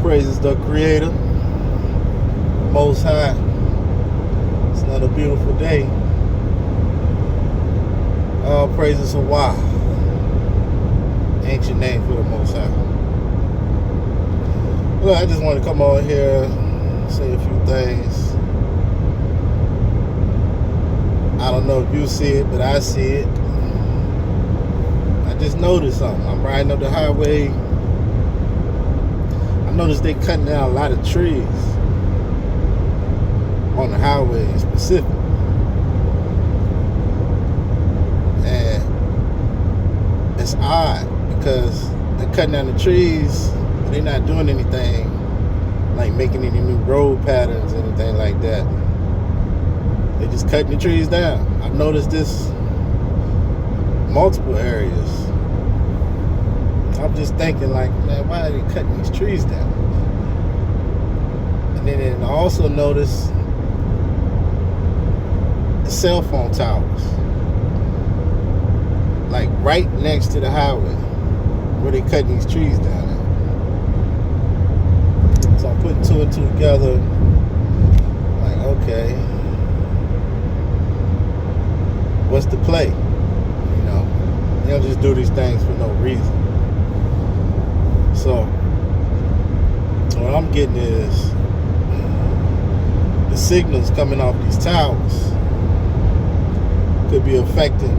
praises the Creator, Most High. It's another beautiful day. All praises to Wah, ancient name for the Most High. Look, I just want to come on here and say a few things. I don't know if you see it, but I see it. I just noticed something. I'm riding up the highway. I noticed they cutting down a lot of trees on the highway in specific. And it's odd because they're cutting down the trees, but they're not doing anything like making any new road patterns, anything like that. They're just cutting the trees down. I've noticed this multiple areas. I'm just thinking like, man, why are they cutting these trees down? And then I also noticed the cell phone towers, like right next to the highway where they cutting these trees down at. So I'm putting two and two together, like, okay, what's the play? You know, they don't just do these things for no reason. So what I'm getting is the signals coming off these towers could be affecting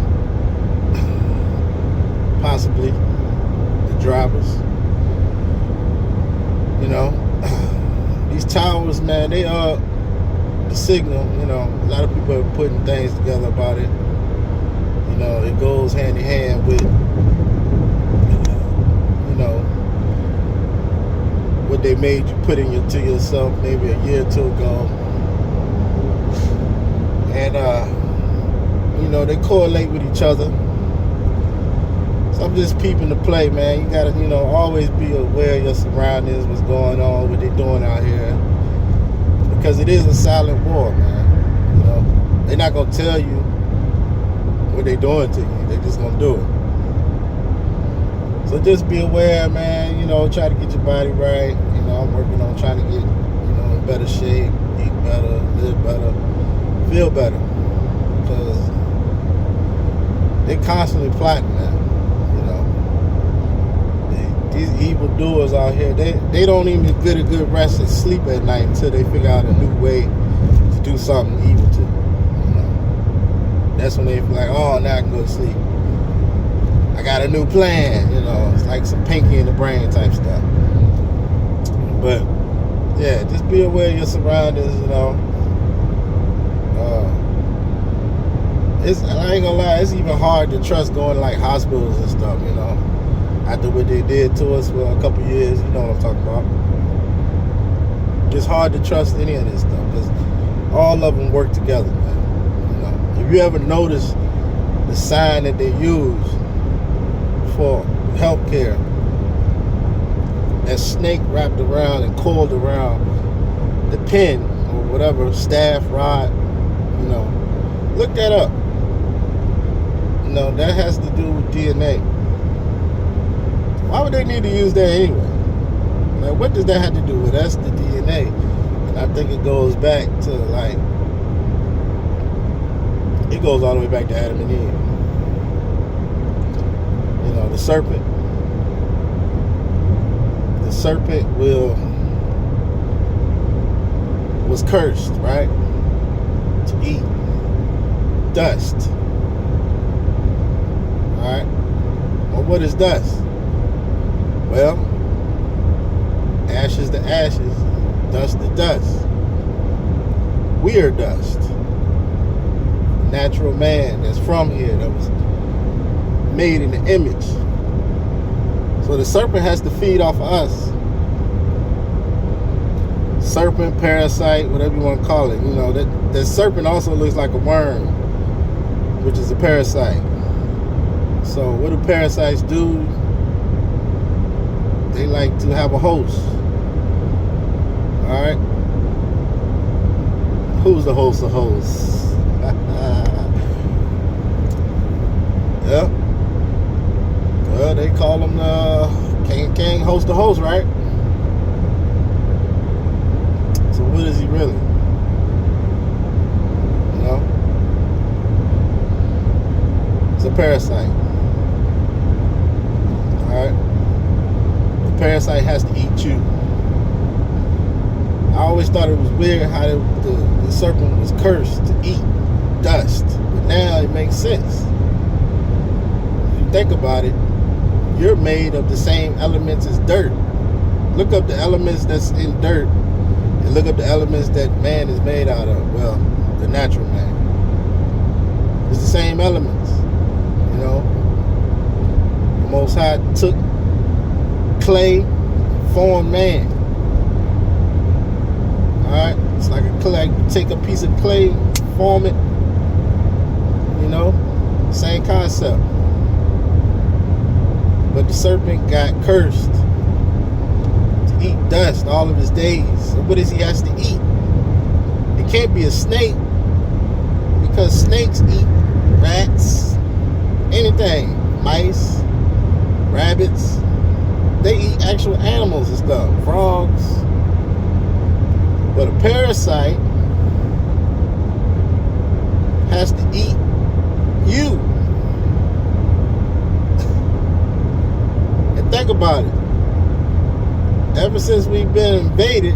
possibly the drivers. You know, these towers, man, they are the signal. You know, a lot of people are putting things together about it. You know, it goes hand in hand with, you know, what they made you put to yourself maybe a year or two ago. And, you know, they correlate with each other. So I'm just peeping the play, man. You gotta, you know, always be aware of your surroundings, what's going on, what they're doing out here. Because it is a silent war, man. You know, they're not gonna tell you what they're doing to you. They're just gonna do it. So just be aware, man. You know, try to get your body right. You know, I'm working on trying to get, you know, in better shape, eat better, live better, feel better. Because they're constantly plotting, man. You know, these evil doers out here, they don't even get a good rest and sleep at night until they figure out a new way to do something evil to you. You know, that's when they feel like, oh, now I can go to sleep. I got a new plan, you know. It's like some pinky in the brain type stuff. But yeah, just be aware of your surroundings, you know. I ain't gonna lie, it's even hard to trust going to like hospitals and stuff, you know. After what they did to us for a couple years, you know what I'm talking about. It's hard to trust any of this stuff because all of them work together, man. You know, if you ever notice the sign that they use for healthcare, that snake wrapped around and coiled around the pin or whatever, staff, rod, you know, look that up. You know, that has to do with DNA. Why would they need to use that anyway? Now, what does that have to do with? That's the DNA. And I think it goes back to like, it goes all the way back to Adam and Eve. You know, the serpent was cursed, right? To eat dust. Alright? Well, what is dust? Well, ashes to ashes, dust to dust. We are dust. Natural man that's from here, that was made in the image. So the serpent has to feed off of us. Serpent, parasite, whatever you want to call it. You know, that serpent also looks like a worm, which is a parasite. So what do parasites do? They like to have a host. Alright? Who's the host of hosts? Yep. Well, they call them king host the host, right? what is he really? You know? It's a parasite. Alright? The parasite has to eat you. I always thought it was weird how the serpent was cursed to eat dust. But now it makes sense. If you think about it, you're made of the same elements as dirt. Look up the elements that's in dirt and look up the elements that man is made out of. Well, the natural man. It's the same elements. You know? The Most High took clay, formed man. Alright? It's like a clay. You take a piece of clay, form it. You know? Same concept. But the serpent got cursed to eat dust all of his days. So what is he has to eat? It can't be a snake, because snakes eat rats, anything, mice, rabbits. They eat actual animals and stuff, frogs. But a parasite has to eat you. Think about it. Ever since we've been invaded,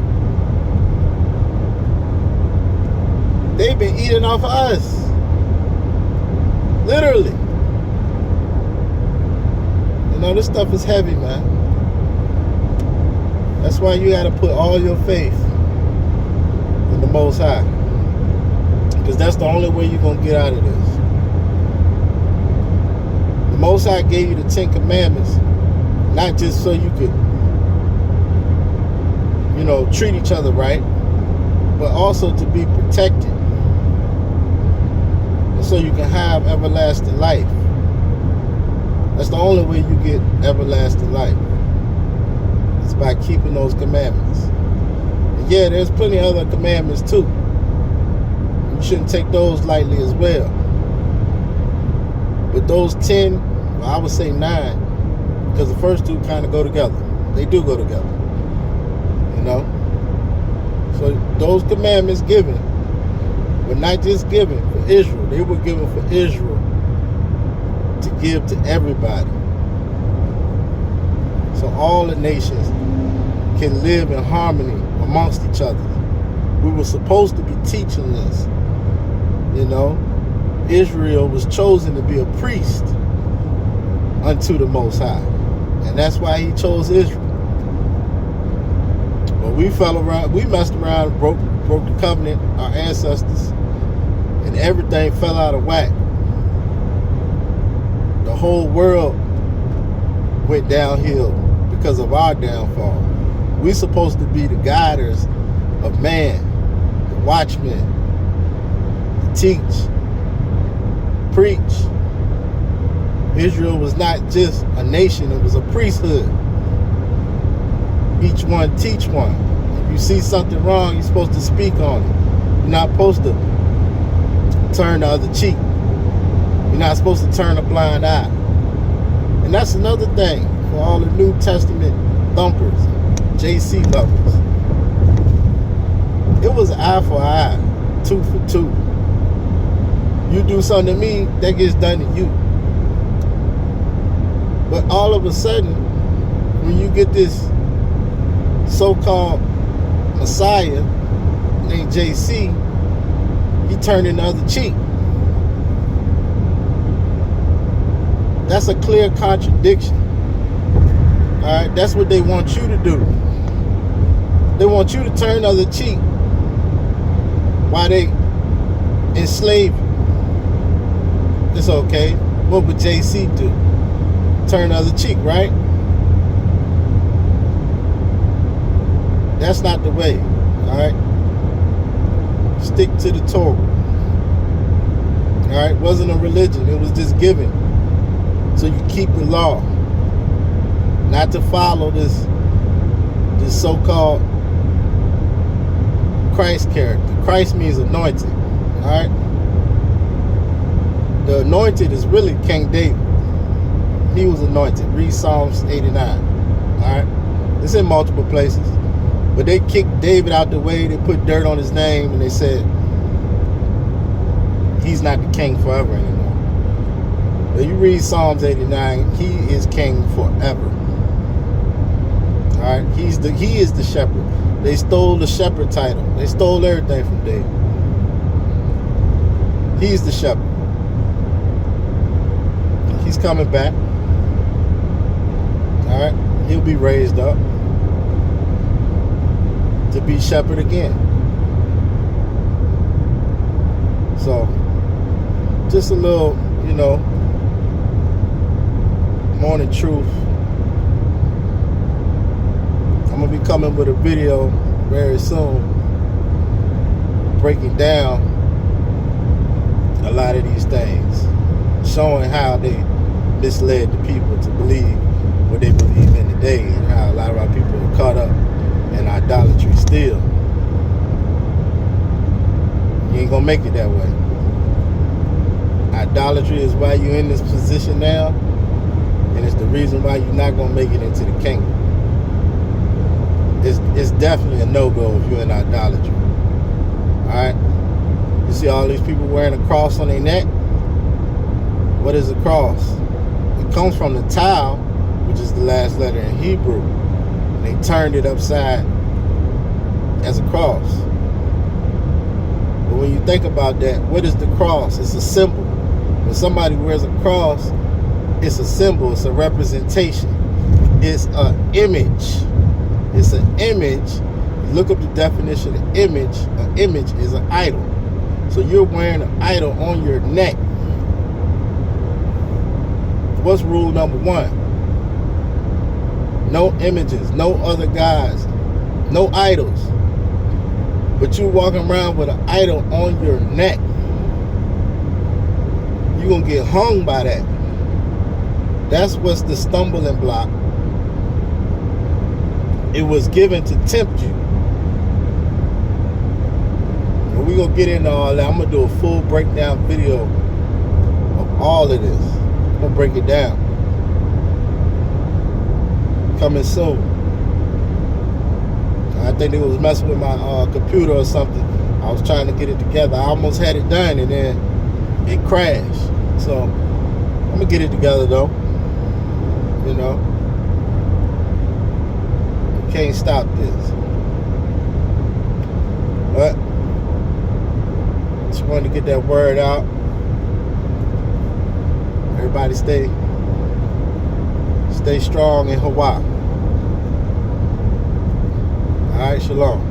they've been eating off of us. Literally. You know, this stuff is heavy, man. That's why you got to put all your faith in the Most High. Because that's the only way you're going to get out of this. The Most High gave you the 10 Commandments. Not just so you could, you know, treat each other right, but also to be protected. And so you can have everlasting life. That's the only way you get everlasting life. It's by keeping those commandments. And yeah, there's plenty of other commandments too. You shouldn't take those lightly as well. But those 10, well, I would say 9, because the first 2 kind of go together. They do go together. You know? So those commandments given were not just given for Israel. They were given for Israel to give to everybody. So all the nations can live in harmony amongst each other. We were supposed to be teaching this. You know? Israel was chosen to be a priest unto the Most High. And that's why he chose Israel. But we messed around, broke the covenant, our ancestors, and everything fell out of whack. The whole world went downhill because of our downfall. We're supposed to be the guiders of man, the watchmen, to teach, preach. Israel was not just a nation, it was a priesthood. Each one teach one. If you see something wrong, you're supposed to speak on it. You're not supposed to turn the other cheek. You're not supposed to turn a blind eye. And that's another thing for all the New Testament thumpers, JC lovers. It was eye for eye, tooth for tooth. You do something to me, that gets done to you. But all of a sudden, when you get this so-called Messiah named JC, he turned the other cheek. That's a clear contradiction. Alright, that's what they want you to do. They want you to turn the other cheek while they enslave you. It's okay. What would JC do? Turn the other cheek, right? That's not the way. Alright? Stick to the Torah. Alright? It wasn't a religion. It was just given. So you keep the law. Not to follow this so-called Christ character. Christ means anointed. Alright? The anointed is really King David. He was anointed. Read Psalms 89. Alright? It's in multiple places. But they kicked David out the way. They put dirt on his name, and they said he's not the king forever anymore. When you read Psalms 89, he is king forever. All right, he is the shepherd. They stole the shepherd title. They stole everything from David. He's the shepherd. He's coming back. All right, he'll be raised up to be shepherd again. So, just a little, morning truth. I'm gonna be coming with a video very soon, breaking down a lot of these things, showing how they misled the people to believe what they believe in today, and how a lot of our people are caught up in idolatry still. You ain't gonna make it that way. Idolatry is why you're in this position now, and it's the reason why you're not gonna make it into the kingdom. It's definitely a no-go if you're in idolatry. Alright? You see all these people wearing a cross on their neck? What is a cross? It comes from the Tau, which is the last letter in Hebrew. And they turned it upside as a cross. But when you think about that, what is the cross? It's a symbol. When somebody wears a cross, it's a symbol, it's a representation, it's an image. It's an image. You look up the definition of image. An image is an idol. So you're wearing an idol on your neck. What's rule number 1? No images, no other gods, no idols. But you walking around with an idol on your neck, you're going to get hung by that. That's what's the stumbling block. It was given to tempt you. And we're going to get into all that. I'm going to do a full breakdown video of all of this. I'm going to break it down. Coming soon. I think it was messing with my computer or something. I was trying to get it together. I almost had it done, and then it crashed. So I'm going to get it together, though. Can't stop this. But just wanted to get that word out. Everybody stay strong in Hawaii. All right, shalom.